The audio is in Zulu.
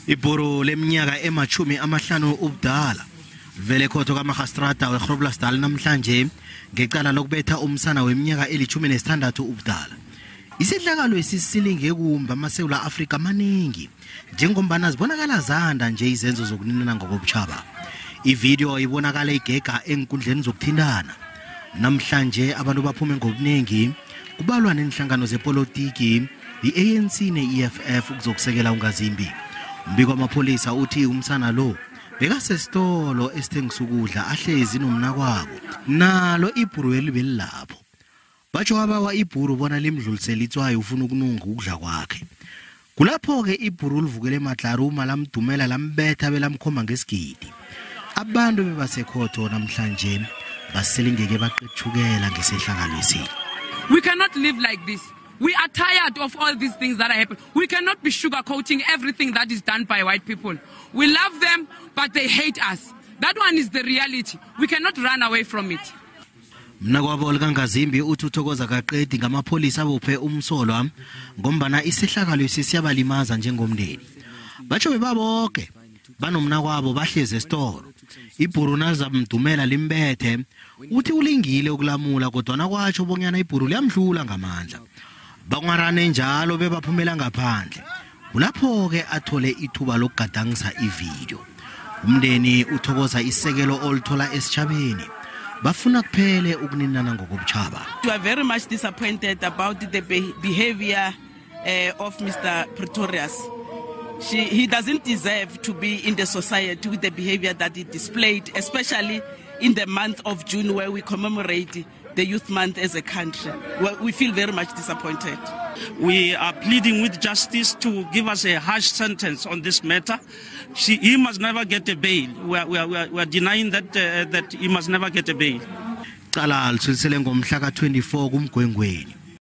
Ibhuru leminyaka emachumi amahlanu ubudala vele khotho kaMagistrata weGroblersdal namhlanje ngecala lokubetha umsana weminyaka eli-16 ubudala. Isehlakalo esisilinge kumba amaSewula Afrika maningi njengombana zibonakala zanda nje izenzo zokuninana ngokobuchaba. Ivideo ibonakala igega enkundleni zokuthindana. Namhlanje abantu baphume ngobuningi kubalwa nenhlangano zepolitiki iANC neEFF ukuzokusekela uNgazimbi. Mbiko amapolisa uthi umsana lo bekasesitolo esithengisa ukudla ahlezi nomnakwabo nalo ibhuru elibeli lapho. Batsho abawa ibhuru bona limdlulisela itswayo ufuna ukununga ukudla kwakhe. Kulapho ke ibhuru livukele emadlaruma lamdumela lambetha belamkhoma ngesigidi. Abantu bebasekhotho namhlanje baselingeke baqethukela ngesehlakalo esi. We cannot live like this. We are tired of all these things that are happening. We cannot be sugarcoating everything that is done by white people. We love them, but they hate us. That one is the reality. We cannot run away from it. Mnakwabo likaNgazimbi uthi uthokoza kaqedi ngamapolisa abophe umsolwa ngombana isehlakalo esisiyabalimaza njengomndeni. Batsho bebaboke banomnakwabo bahleze esitolo. Ibhuru nazamdumela limbethe uthi ulingile ukulamula kodwa nakwatsho bonyana ibhuru liyamdlula ngamandla. Bangwarane njalo bebaphumela ngaphandle. Kulapho ke athole ithuba lokugadangisa ivideo. Umndeni uthokoza isekelo olithola esichabeni. Bafuna kuphele ukuninana ngokobuchaba. We are very much disappointed about the behavior of Mr. Pretorius. He doesn't deserve to be in the society with the behavior that he displayed, especially in the month of June where we commemorate the Youth Month as a country. We feel very much disappointed. We are pleading with justice to give us a harsh sentence on this matter. He must never get a bail. We are denying that he must never get a bail. Cala lisulisele ngomhla ka-24 kuMgwengweni.